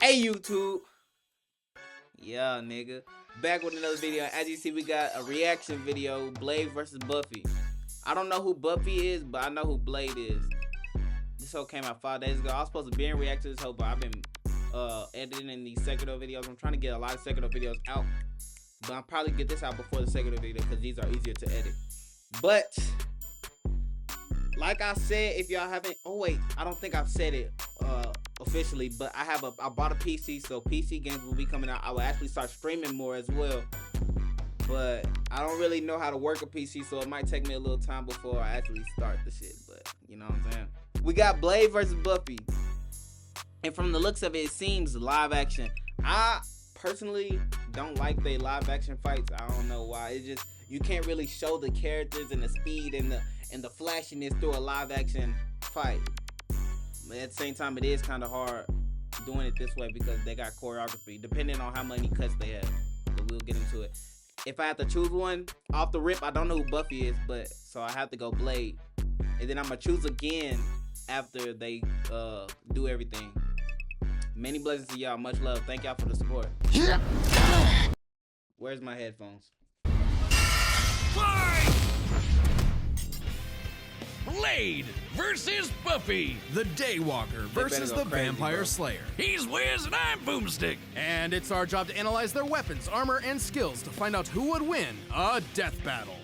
Hey YouTube. Yeah, nigga. Back with another video. As you see, we got a reaction video, Blade versus Buffy. I don't know who Buffy is, but I know who Blade is. This whole came out 5 days ago. I was supposed to be in react to this whole, but I've been editing these Sekiro videos. I'm trying to get a lot of Sekiro videos out, but I'll probably get this out before the Sekiro video because these are easier to edit. But like I said, if y'all haven't, oh wait, I don't think I've said it officially, but I bought a PC, so PC games will be coming out. I will actually start streaming more as well, but I don't really know how to work a PC, so it might take me a little time before I actually start the shit. But you know what I'm saying. We got Blade versus Buffy, and from the looks of it, it seems live action. I personally don't like they live action fights. I don't know why. It just, you can't really show the characters and the speed and the flashiness through a live action fight. But at the same time, it is kind of hard doing it this way because they got choreography, depending on how many cuts they have. But we'll get into it. If I have to choose one off the rip, I don't know who Buffy is, but so I have to go Blade, and then I'm gonna choose again after they do everything. Many blessings to y'all. Much love. Thank y'all for the support. Yeah. Where's my headphones? Fight! Blade versus Buffy. The Daywalker versus the Vampire Slayer. He's Wiz and I'm Boomstick. And it's our job to analyze their weapons, armor, and skills to find out who would win a death battle.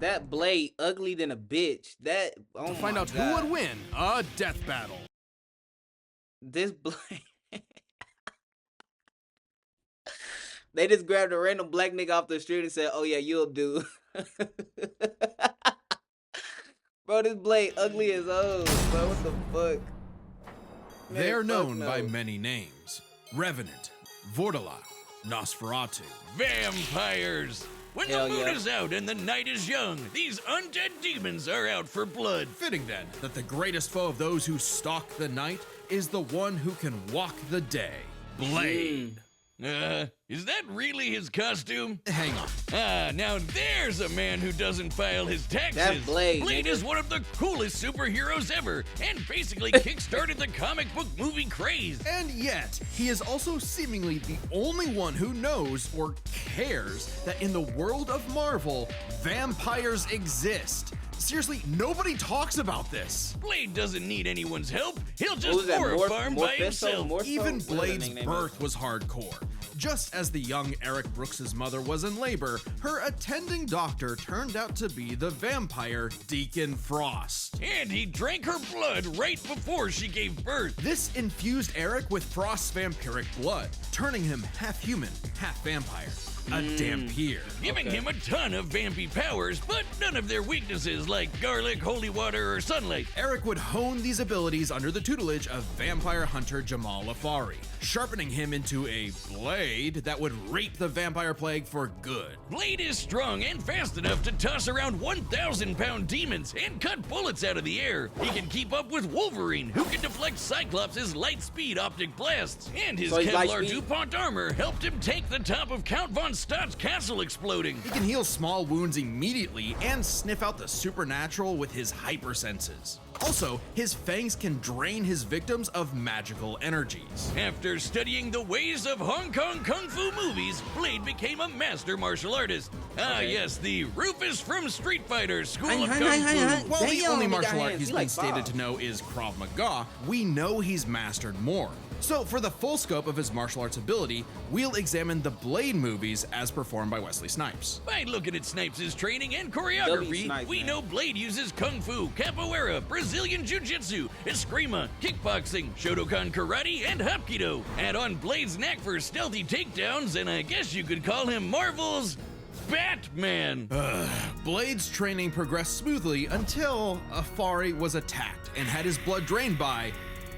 That Blade ugly than a bitch. That, oh to find out God. who would win a death battle. This Blade. They just grabbed a random black nigga off the street and said, oh yeah, you'll do. Bro, this Blade ugly as oh, bro. What the fuck? Man, they are fuck known no. by many names. Revenant, Vortala, Nosferatu. Vampires. When Hell the moon yeah. is out and the night is young, these undead demons are out for blood. Fitting then that the greatest foe of those who stalk the night is the one who can walk the day. Blade. Is that really his costume? Hang on. Now there's a man who doesn't file his taxes. That's Blade, Blade nigga. is one of the coolest superheroes ever, and basically kickstarted the comic book movie craze. And yet, he is also seemingly the only one who knows or cares that in the world of Marvel, vampires exist. Seriously, nobody talks about this. Blade doesn't need anyone's help. He'll just Who's that? farm by himself. Even Blade's birth was hardcore. Just as the young Eric Brooks' mother was in labor, her attending doctor turned out to be the vampire Deacon Frost. And he drank her blood right before she gave birth. This infused Eric with Frost's vampiric blood, turning him half human, half vampire. A Dampier. Giving him a ton of vampy powers, but none of their weaknesses like garlic, holy water, or sunlight. Eric would hone these abilities under the tutelage of vampire hunter Jamal Afari, sharpening him into a blade that would rape the vampire plague for good. Blade is strong and fast enough to toss around 1,000-pound demons and cut bullets out of the air. He can keep up with Wolverine, who can deflect Cyclops' light-speed optic blasts. And his So he's Kevlar light-speed? DuPont armor helped him take the top of Count Von Stott's castle exploding. He can heal small wounds immediately and sniff out the supernatural with his hypersenses. Also, his fangs can drain his victims of magical energies. After studying the ways of Hong Kong Kung Fu movies, Blade became a master martial artist. Ah, yes, the Rufus from Street Fighter School of Kung Fu. While the Damn, only he got martial art hands. he's He been like stated Bob. to know is Krav Maga, we know he's mastered more. So for the full scope of his martial arts ability, we'll examine the Blade movies as performed by Wesley Snipes. By looking at Snipes' training and W. choreography, Snipes, we man. know Blade uses Kung Fu, Capoeira, Brazilian Jiu-Jitsu, Eskrima, Kickboxing, Shotokan Karate, and Hapkido. Add on Blade's knack for stealthy takedowns, and I guess you could call him Marvel's Batman. Blade's training progressed smoothly until Afari was attacked and had his blood drained by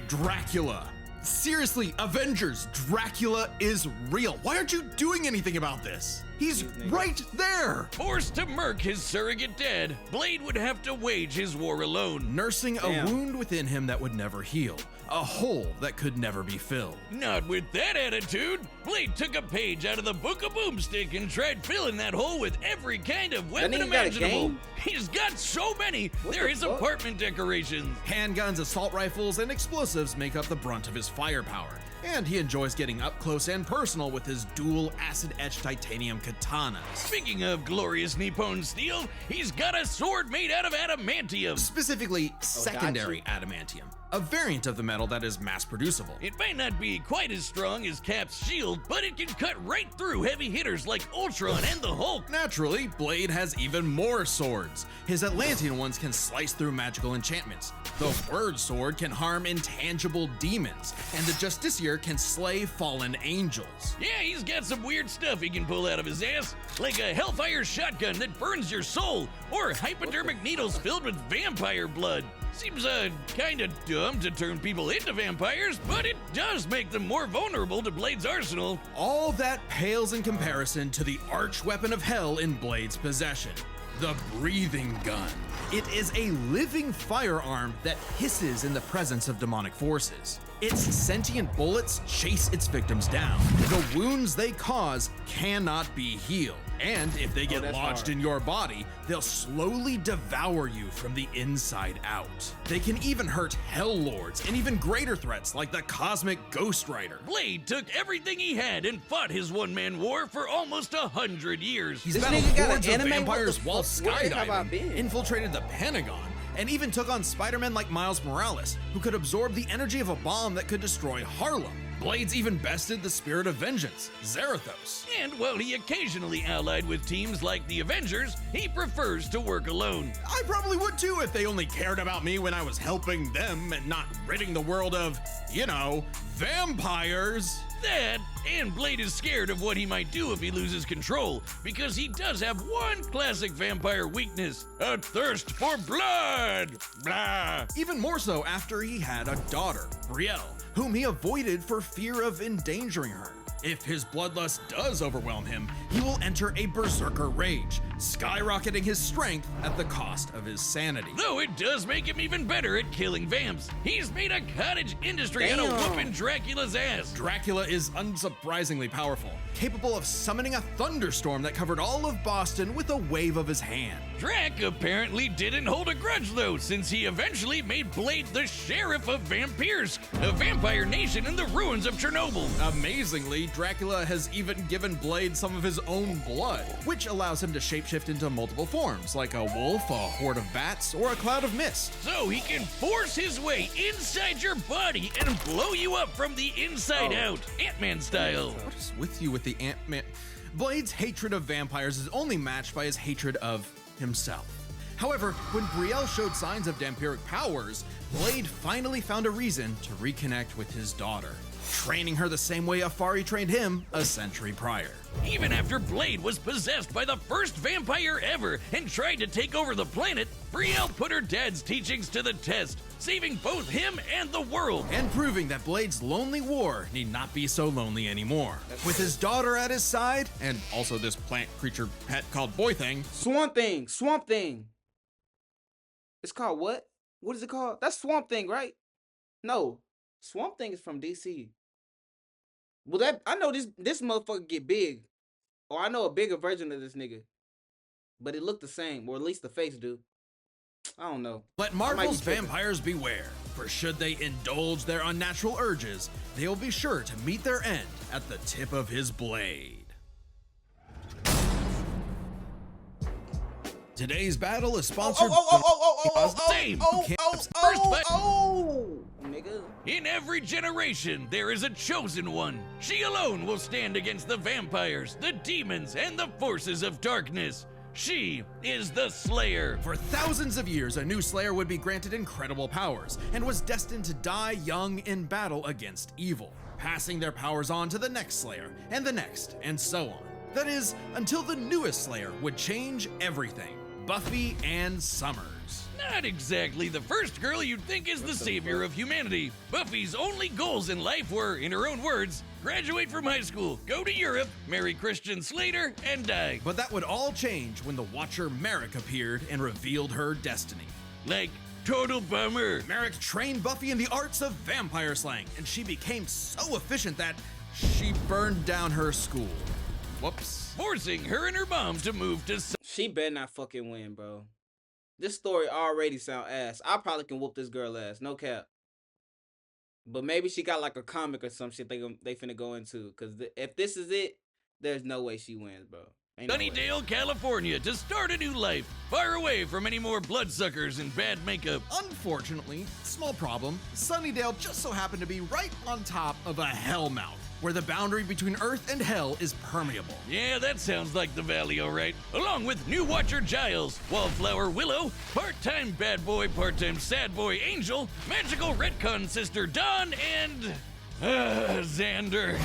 Dracula. Seriously, Avengers, Dracula is real. Why aren't you doing anything about this? He's right there! Forced to murk his surrogate dad, Blade would have to wage his war alone. Nursing Damn. a wound within him that would never heal. a hole that could never be filled. Not with that attitude. Blade took a page out of the Book of Boomstick and tried filling that hole with every kind of weapon nigga got a imaginable. game? He's got so many, they're the his fuck? apartment decorations. Handguns, assault rifles, and explosives make up the brunt of his firepower, and he enjoys getting up close and personal with his dual acid-etched titanium katanas. Speaking of glorious Nippon steel, he's got a sword made out of adamantium. Specifically, secondary adamantium, a variant of the metal that is mass-producible. It might not be quite as strong as Cap's shield, but it can cut right through heavy hitters like Ultron and the Hulk. Naturally, Blade has even more swords. His Atlantean ones can slice through magical enchantments. The Word Sword can harm intangible demons, and the Justiciar can slay fallen angels. Yeah, he's got some weird stuff he can pull out of his ass, like a Hellfire shotgun that burns your soul, or hypodermic needles filled with vampire blood. Seems kinda dumb to turn people into vampires, but it does make them more vulnerable to Blade's arsenal. All that pales in comparison to the arch weapon of hell in Blade's possession, the breathing gun. It is a living firearm that hisses in the presence of demonic forces. Its sentient bullets chase its victims down. The wounds they cause cannot be healed. And if they get that's lodged hard. in your body, they'll slowly devour you from the inside out. They can even hurt Hell Lords and even greater threats like the Cosmic Ghost Rider. Blade took everything he had and fought his one-man war for almost 100 years. He's This battled nigga got an hordes of anime? What vampires the while fuck? Where have I skydiving, been? infiltrated the Pentagon, and even took on Spider-Man like Miles Morales, who could absorb the energy of a bomb that could destroy Harlem. Blades even bested the Spirit of Vengeance, Zarathos. And while he occasionally allied with teams like the Avengers, he prefers to work alone. I probably would too if they only cared about me when I was helping them and not ridding the world of, vampires. That, and Blade is scared of what he might do if he loses control, because he does have one classic vampire weakness: a thirst for blood. Blah. Even more so after he had a daughter, Brielle, whom he avoided for fear of endangering her. If his bloodlust does overwhelm him, he will enter a berserker rage, skyrocketing his strength at the cost of his sanity. Though it does make him even better at killing vamps. He's made a cottage industry out of Damn. whooping Dracula's ass. Dracula is unsurprisingly powerful, capable of summoning a thunderstorm that covered all of Boston with a wave of his hand. Drac apparently didn't hold a grudge though, since he eventually made Blade the sheriff of Vampirsk, a vampire nation in the ruins of Chernobyl. Amazingly, Dracula has even given Blade some of his own blood, which allows him to shapeshift into multiple forms, like a wolf, a horde of bats, or a cloud of mist. So he can force his way inside your body and blow you up from the inside out, Ant-Man style. What is with you with the Ant-Man? Blade's hatred of vampires is only matched by his hatred of himself. However, when Brielle showed signs of vampiric powers, Blade finally found a reason to reconnect with his daughter, training her the same way Afari trained him a century prior. Even after Blade was possessed by the first vampire ever and tried to take over the planet, Brielle put her dad's teachings to the test, saving both him and the world. And proving that Blade's lonely war need not be so lonely anymore. With his daughter at his side, and also this plant creature pet called Boy Thing, Swamp Thing. It's called what? What is it called? That's Swamp Thing, right? No, Swamp Thing is from DC. Well, that I know this motherfucker get big, or I know a bigger version of this nigga, but it looked the same, or at least the face do. I don't know. let Marvel's vampires beware, for should they indulge their unnatural urges, they will be sure to meet their end at the tip of his blade. Today's battle is sponsored Same. Nigga. In every generation, there is a chosen one. She alone will stand against the vampires, the demons, and the forces of darkness. She is the Slayer. For thousands of years, a new Slayer would be granted incredible powers and was destined to die young in battle against evil, passing their powers on to the next Slayer and the next, and so on. That is, until the newest Slayer would change everything: Buffy Ann Summers. Not exactly the first girl you'd think is the savior of humanity. Buffy's only goals in life were, in her own words, graduate from high school, go to Europe, marry Christian Slater, and die. But that would all change when the Watcher Merrick appeared and revealed her destiny. Like, total bummer. Merrick trained Buffy in the arts of vampire slang, and she became so efficient that she burned down her school. Whoops. Forcing her and her mom to move to She better not fucking win, bro. This story already sound ass. I probably can whoop this girl ass, no cap. But maybe she got like a comic or some shit they finna go into. Cause if this is it, there's no way she wins, bro. Ain't no way. Sunnydale, California to start a new life, far away from any more bloodsuckers and bad makeup. Unfortunately, small problem, Sunnydale just so happened to be right on top of a hellmouth, where the boundary between Earth and Hell is permeable. Yeah, that sounds like the valley, all right. Along with new Watcher Giles, Wallflower Willow, part-time bad boy, part-time sad boy Angel, magical retcon sister Dawn, and Xander.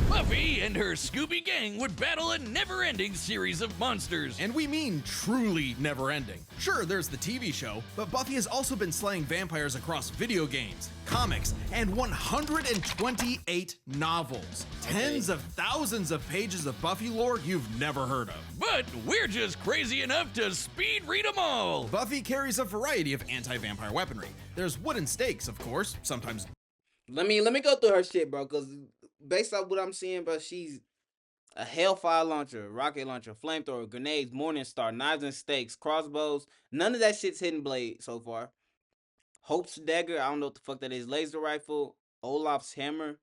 Buffy and her Scooby gang would battle a never-ending series of monsters. And we mean truly never-ending. Sure, there's the TV show, but Buffy has also been slaying vampires across video games, comics, and 128 novels. Tens of thousands of pages of Buffy lore you've never heard of. But we're just crazy enough to speed read them all. Buffy carries a variety of anti-vampire weaponry. There's wooden stakes, of course, sometimes. Let me go through her shit, bro, cause based on what I'm seeing, bro, she's a hellfire launcher, rocket launcher, flamethrower, grenades, morning star, knives and stakes, crossbows. None of that shit's hidden blade so far. Hope's dagger, I don't know what the fuck that is. Laser rifle, Olaf's hammer,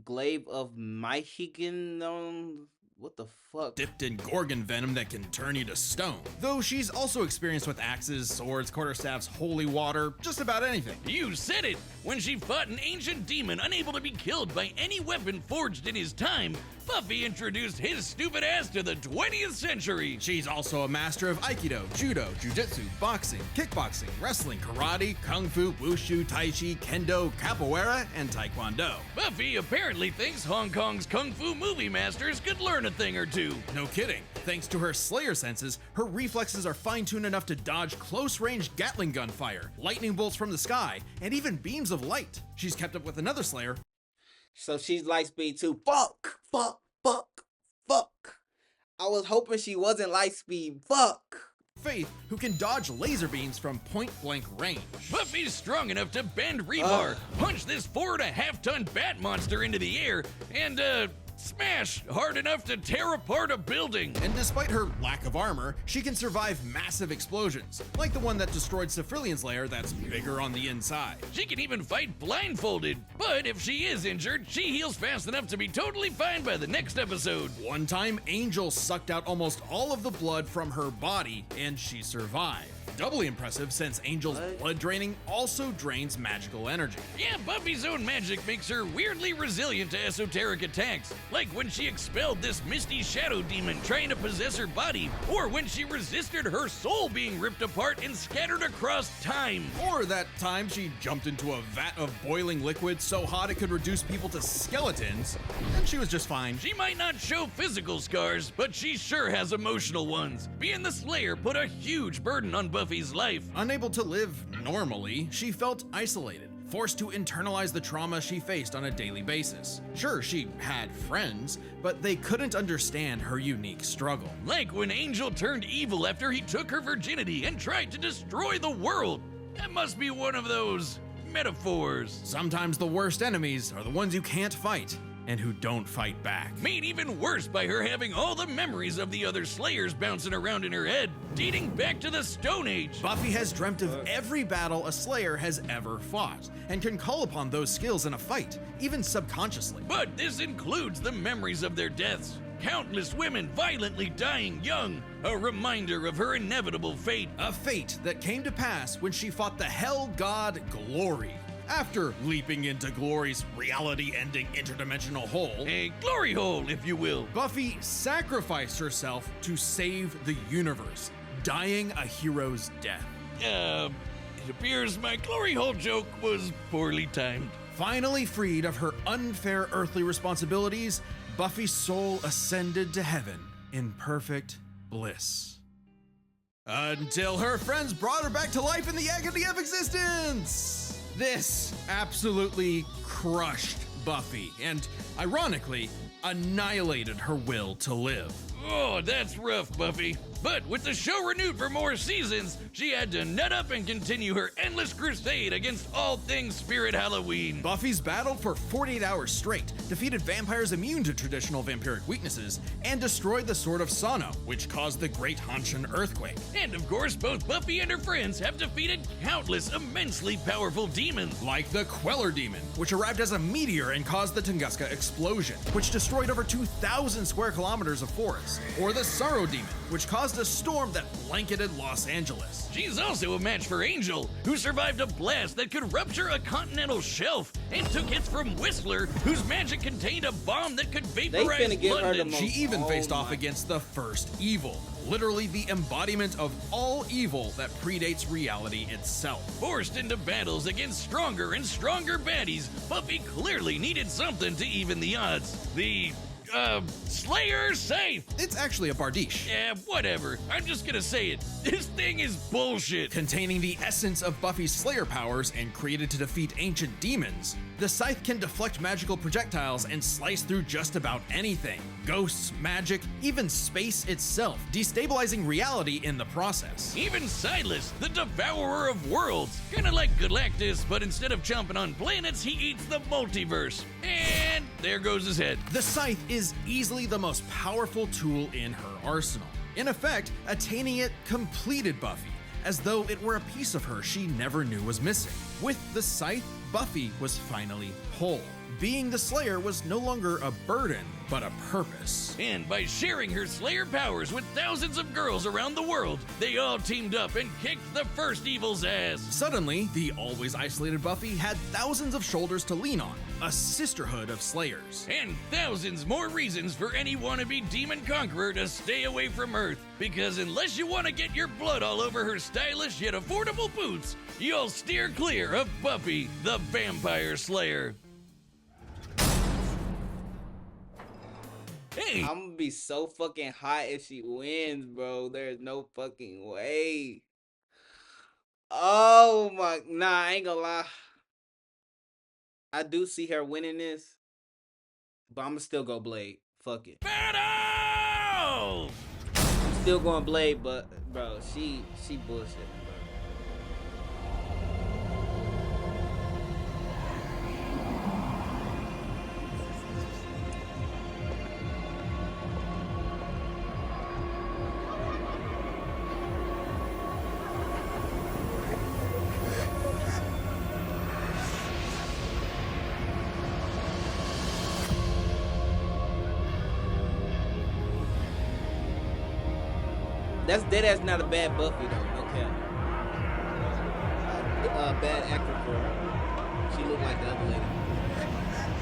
glaive of Myhigan, what the fuck? Dipped in Gorgon venom that can turn you to stone. Though she's also experienced with axes, swords, quarterstaffs, holy water, just about anything. You said it! When she fought an ancient demon unable to be killed by any weapon forged in his time, Buffy introduced his stupid ass to the 20th century. She's also a master of Aikido, Judo, Jiu-Jitsu, boxing, kickboxing, wrestling, karate, kung fu, wushu, tai chi, kendo, capoeira, and taekwondo. Buffy apparently thinks Hong Kong's kung fu movie masters could learn a thing or two. No kidding. Thanks to her Slayer senses, her reflexes are fine-tuned enough to dodge close-range Gatling gun fire, lightning bolts from the sky, and even beams of light. She's kept up with another Slayer. So she's light speed too. Fuck. I was hoping she wasn't light speed. Fuck. Faith, who can dodge laser beams from point-blank range. Buffy's strong enough to bend rebar, punch this 4.5-ton bat monster into the air, and, smash hard enough to tear apart a building. And despite her lack of armor, she can survive massive explosions, like the one that destroyed Cephrilion's lair that's bigger on the inside. She can even fight blindfolded, but if she is injured, she heals fast enough to be totally fine by the next episode. One time, Angel sucked out almost all of the blood from her body, and she survived. Doubly impressive since Angel's blood draining also drains magical energy. Yeah, Buffy's own magic makes her weirdly resilient to esoteric attacks, like when she expelled this misty shadow demon trying to possess her body, or when she resisted her soul being ripped apart and scattered across time. Or that time she jumped into a vat of boiling liquid so hot it could reduce people to skeletons, and she was just fine. She might not show physical scars, but she sure has emotional ones. Being the Slayer put a huge burden on Buffy's life. Unable to live normally, she felt isolated, forced to internalize the trauma she faced on a daily basis. Sure, she had friends, but they couldn't understand her unique struggle. Like when Angel turned evil after he took her virginity and tried to destroy the world. That must be one of those metaphors. Sometimes the worst enemies are the ones you can't fight, and who don't fight back. Made even worse by her having all the memories of the other Slayers bouncing around in her head, dating back to the Stone Age. Buffy has dreamt of every battle a Slayer has ever fought, and can call upon those skills in a fight, even subconsciously. But this includes the memories of their deaths. Countless women violently dying young, a reminder of her inevitable fate. A fate that came to pass when she fought the Hell God Glory. After leaping into Glory's reality-ending interdimensional hole, A glory hole, if you will. Buffy sacrificed herself to save the universe, dying a hero's death. It appears my glory hole joke was poorly timed. Finally freed of her unfair earthly responsibilities, Buffy's soul ascended to heaven in perfect bliss. Until her friends brought her back to life in the agony of existence! This absolutely crushed Buffy and, ironically, annihilated her will to live. Oh, that's rough, Buffy. But with the show renewed for more seasons, she had to nut up and continue her endless crusade against all things Spirit Halloween. Buffy's battled for 48 hours straight, defeated vampires immune to traditional vampiric weaknesses, and destroyed the Sword of Sano, which caused the Great Hanshin earthquake. And of course, both Buffy and her friends have defeated countless immensely powerful demons. Like the Queller Demon, which arrived as a meteor and caused the Tunguska explosion, which destroyed over 2,000 square kilometers of forest. Or the Sorrow Demon, which caused a storm that blanketed Los Angeles. She's also a match for Angel, who survived a blast that could rupture a continental shelf, and took hits from Whistler, whose magic contained a bomb that could vaporize finna give her the London. most- She even Oh faced off my. against the first evil, literally the embodiment of all evil that predates reality itself. Forced into battles against stronger and stronger baddies, Buffy clearly needed something to even the odds. The, Slayer safe! It's actually a Bardiche. Yeah, whatever. I'm just gonna say it. This thing is bullshit. Containing the essence of Buffy's Slayer powers and created to defeat ancient demons, the scythe can deflect magical projectiles and slice through just about anything. Ghosts, magic, even space itself, destabilizing reality in the process. Even Silas, the devourer of worlds. Kinda like Galactus, but instead of chomping on planets, he eats the multiverse. And there goes his head. The scythe is easily the most powerful tool in her arsenal. In effect, attaining it completed Buffy, as though it were a piece of her she never knew was missing. With the scythe, Buffy was finally whole. Being the Slayer was no longer a burden, but a purpose. And by sharing her Slayer powers with thousands of girls around the world, they all teamed up and kicked the first evil's ass. Suddenly, the always isolated Buffy had thousands of shoulders to lean on, a sisterhood of Slayers. And thousands more reasons for any wannabe demon conqueror to stay away from Earth. Because unless you want to get your blood all over her stylish yet affordable boots, you'll steer clear of Buffy, the Vampire Slayer. Hey, I'm gonna be so fucking hot if she wins, bro. There's no fucking way. Oh my, nah, I ain't gonna lie. I do see her winning this, but I'm gonna still go Blade. Fuck it. battle! I'm still going Blade, but bro, she bullshit, bro. That's dead ass not a bad Buffy though, no cap. Bad actor for her. She looked like the other lady.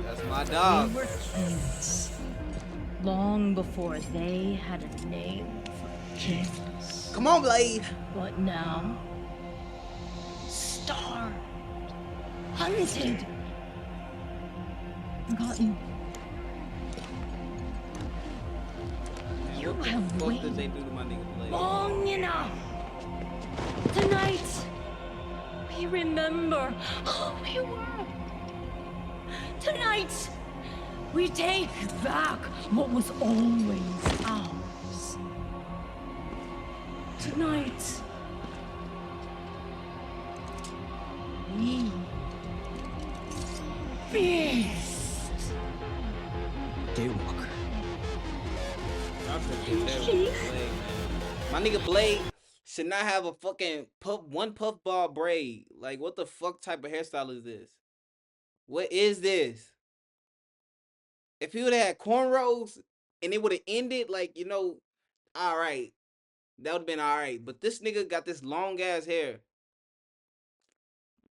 That's my dog. We were kings long before they had a name for kings. Come on, Blade. But now, starved, hunted, forgotten. You What the have fuck did waited they do to my nigga Blade? long enough. Tonight, we remember who we were. Tonight, we take back what was always ours. Tonight, we feast. Daywalker. Y'all should get that with Blade, man. My nigga Blade should not have a fucking one puff ball braid. Like, what the fuck type of hairstyle is this? What is this? If he would have had cornrows and it would have ended, like, you know, all right, that would have been all right. But this nigga got this long ass hair.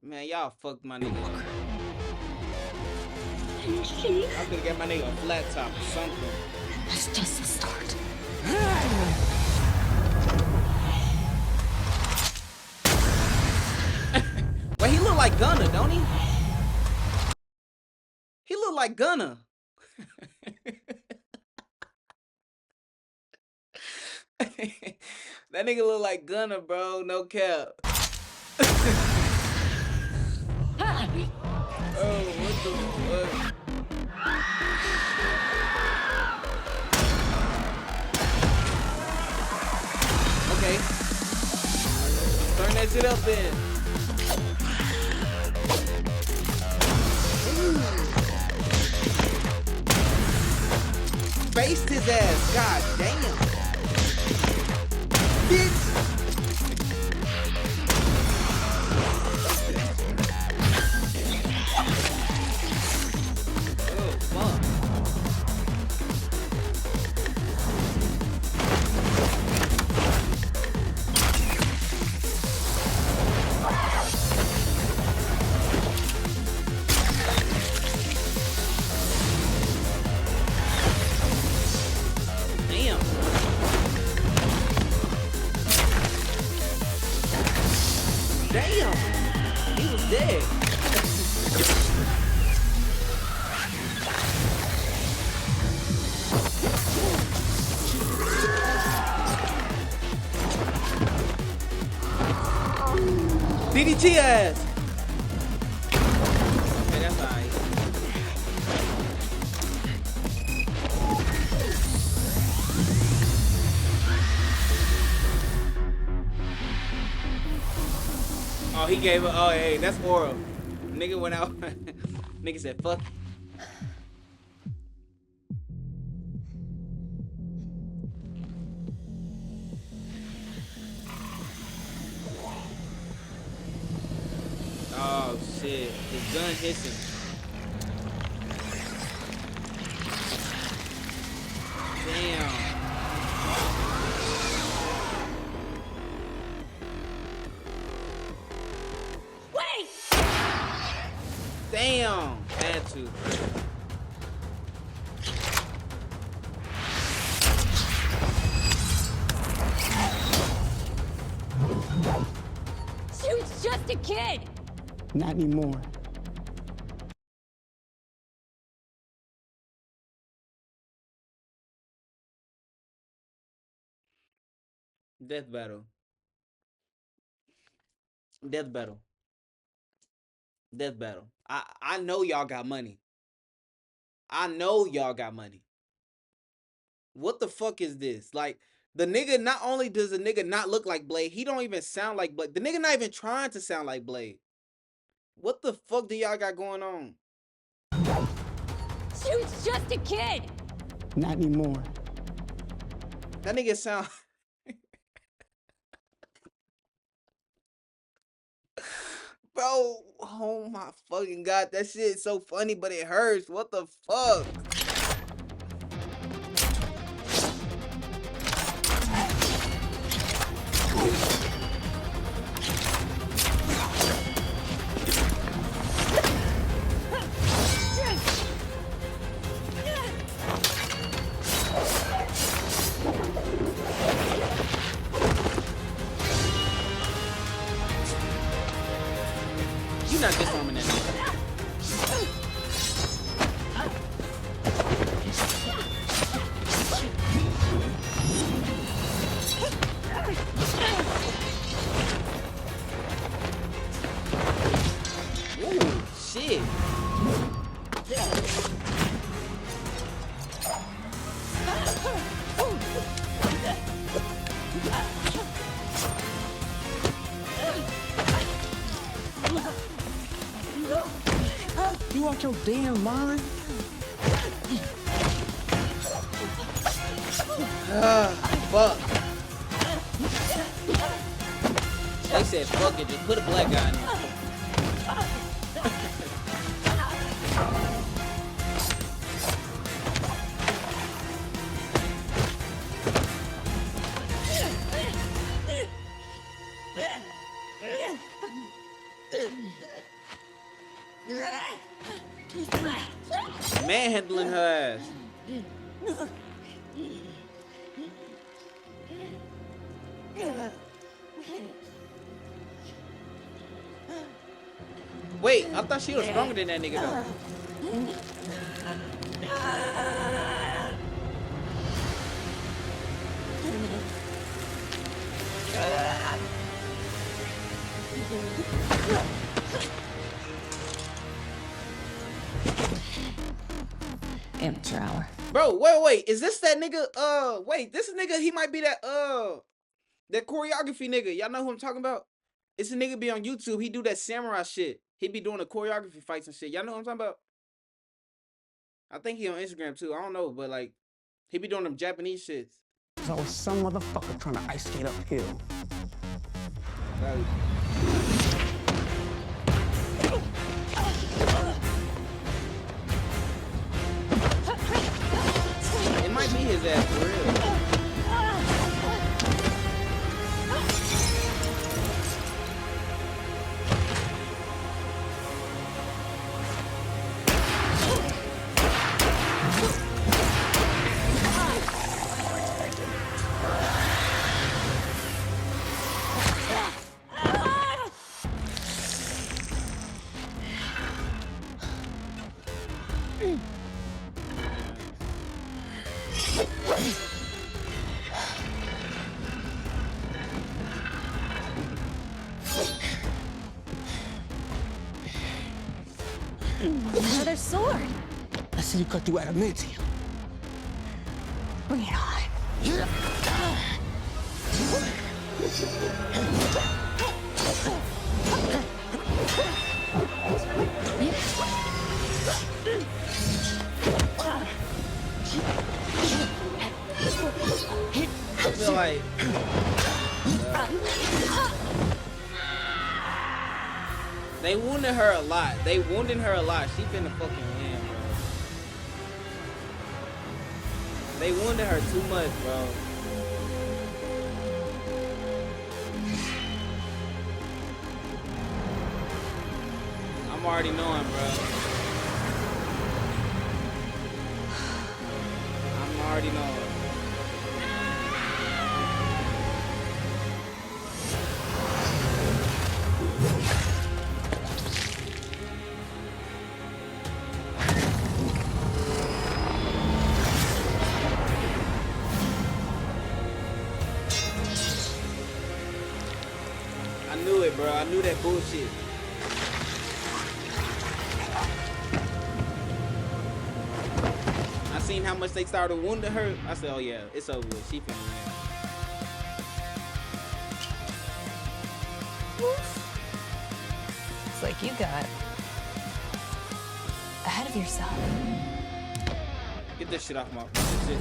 Man, y'all fucked my nigga up. I could have got my nigga a flat top or something. That's just the start. Well, he look like Gunna, don't he? He look like Gunna. That nigga look like Gunner, bro. No cap. Oh, what the fuck? Okay. Turn that shit up then. Faced his ass. God damn. Bitch. Oh, fuck. Damn. Damn. He was dead. DDT ass. Okay, that's alright. Oh, he gave her. Oh, hey, that's horrible. Nigga went out. Nigga said, fuck. Oh, shit. His gun hissing. Damn. Damn! Had to. Dude's just a kid! Not anymore. Death battle. Death battle. Death battle. I know y'all got money. I know y'all got money. What the fuck is this? Like, the nigga, not only does the nigga not look like Blade, he don't even sound like Blade. The nigga not even trying to sound like Blade. What the fuck do y'all got going on? Dude's just a kid! Not anymore. That nigga sound... Bro, oh my fucking god, that shit is so funny, but it hurts. What the fuck? You not disarming that nigga. Ooh, shit. You out your damn mind? Fuck. They said fuck it, just put a black guy in there. Manhandling her ass. Wait, I thought she was stronger than that nigga though. Amateur hour. Bro, wait. Is this that nigga? Wait, this nigga, he might be that choreography nigga. Y'all know who I'm talking about? It's a nigga be on YouTube. He do that samurai shit. He be doing the choreography fights and shit. Y'all know who I'm talking about? I think he on Instagram too. I don't know, but like, he be doing them Japanese shits. There's always some motherfucker trying to ice skate uphill. Like, it might be his ass for real. Another sword. I see you cut through adamantium. Bring it on. I feel like they wounded her a lot. She finna fucking win, bro. They wounded her too much, bro. I'm already knowing, bro. I'm already knowing. I knew it, bro. I knew that bullshit. I seen how much they started wounding her. I said, oh yeah, it's over with. She finna win. It's like you got ahead of yourself. Get this shit off my shit.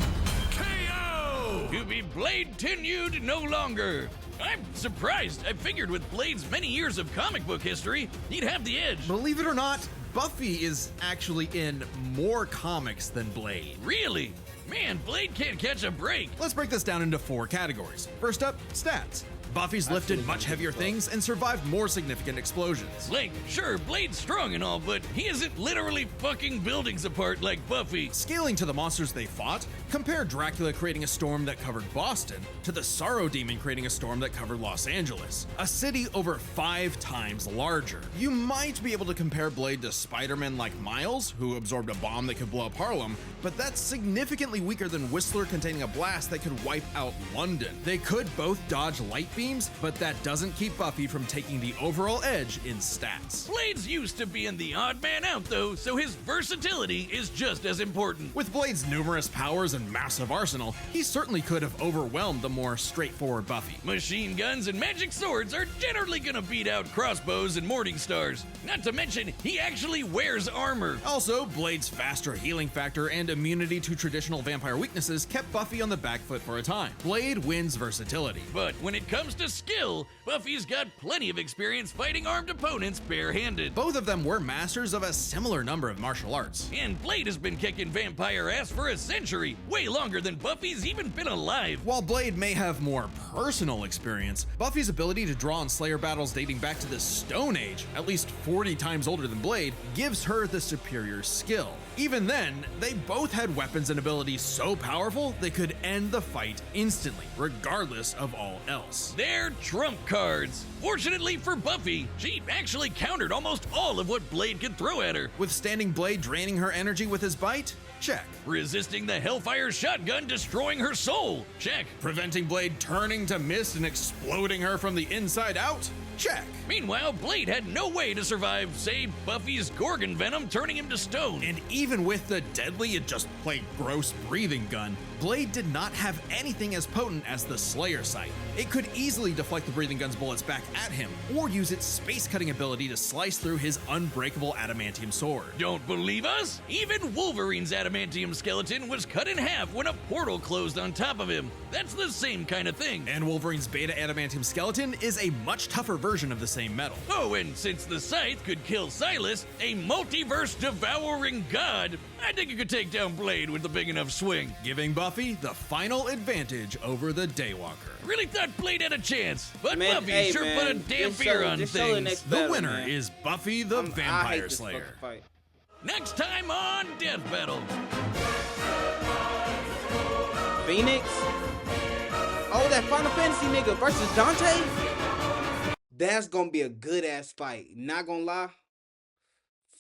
KO! To be Blade tenued no longer. I'm surprised. I figured with Blade's many years of comic book history, he'd have the edge. Believe it or not, Buffy is actually in more comics than Blade. Really? Man, Blade can't catch a break. Let's break this down into 4 categories. First up, stats. Buffy's lifted much heavier things and survived more significant explosions. Like, sure, Blade's strong and all, but he isn't literally fucking buildings apart like Buffy. Scaling to the monsters they fought, compare Dracula creating a storm that covered Boston to the Sorrow Demon creating a storm that covered Los Angeles, a city over 5 times larger. You might be able to compare Blade to Spider-Man like Miles, who absorbed a bomb that could blow up Harlem, but that's significantly weaker than Whistler containing a blast that could wipe out London. They could both dodge light beams, but that doesn't keep Buffy from taking the overall edge in stats. Blade's used to being the odd man out though, so his versatility is just as important. With Blade's numerous powers and massive arsenal, he certainly could have overwhelmed the more straightforward Buffy. Machine guns and magic swords are generally gonna beat out crossbows and morning stars. Not to mention, he actually wears armor. Also, Blade's faster healing factor and immunity to traditional vampire weaknesses kept Buffy on the back foot for a time. Blade wins versatility. But when it comes to skill, Buffy's got plenty of experience fighting armed opponents barehanded. Both of them were masters of a similar number of martial arts. And Blade has been kicking vampire ass for a century, way longer than Buffy's even been alive. While Blade may have more personal experience, Buffy's ability to draw on Slayer battles dating back to the Stone Age, at least 40 times older than Blade, gives her the superior skill. Even then, they both had weapons and abilities so powerful they could end the fight instantly, regardless of all else. They're trump cards. Fortunately for Buffy, she actually countered almost all of what Blade could throw at her. Withstanding Blade draining her energy with his bite? Check. Resisting the Hellfire shotgun destroying her soul. Check. Preventing Blade turning to mist and exploding her from the inside out. Check. Meanwhile, Blade had no way to survive, say, Buffy's Gorgon venom turning him to stone. And even with the deadly, it just plain gross breathing gun, Blade did not have anything as potent as the Slayer sight. It could easily deflect the breathing gun's bullets back at him, or use its space-cutting ability to slice through his unbreakable adamantium sword. Don't believe us? Even Wolverine's adamantium skeleton was cut in half when a portal closed on top of him. That's the same kind of thing. And Wolverine's beta adamantium skeleton is a much tougher version of the same metal. Oh, and since the Scythe could kill Silas, a multiverse devouring god, I think you could take down Blade with a big enough swing. Giving Buffy the final advantage over the Daywalker. Really thought Blade had a chance, but Man, Buffy hey, sure man, put a damn just fear show- on just show the things. next The battle, winner man. is Buffy the I hate Vampire this Slayer. fucking fight. Next time on Death Battle. Phoenix? Oh, that Final Fantasy nigga versus Dante? That's gonna be a good ass fight. Not gonna lie.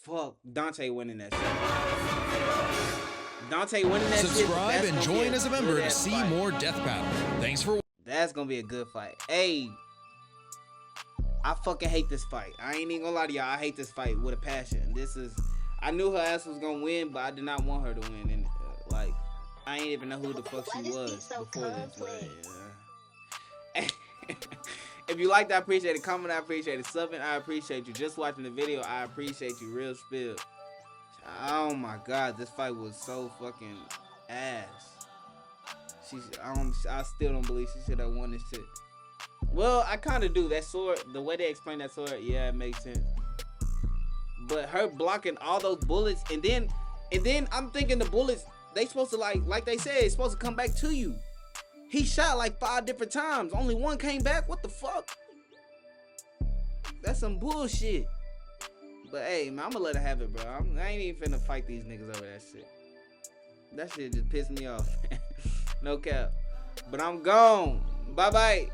Fuck, Dante winning that shit. Dante winning that shit. Subscribe that's and gonna be join as a member to good-ass see fight. more Death Battle. Thanks for That's gonna be a good fight. Hey, I fucking hate this fight. I ain't even gonna lie to y'all. I hate this fight with a passion. I knew her ass was gonna win, but I did not want her to win. And like, I ain't even know who the fuck she was before this. But, yeah. If you liked, I appreciate it. Comment, I appreciate it. Subbing, I appreciate you. Just watching the video, I appreciate you. Real spill. Oh my god, this fight was so fucking ass. I still don't believe she should have won this shit. Well, I kind of do. That sword, the way they explain that sword, yeah, it makes sense. But her blocking all those bullets, and then I'm thinking the bullets, they supposed to like they said, it's supposed to come back to you. He shot like 5 different times. Only one came back. What the fuck? That's some bullshit. But hey, man, I'm gonna let her have it, bro. I ain't even finna fight these niggas over that shit. That shit just pissed me off. No cap. But I'm gone. Bye-bye.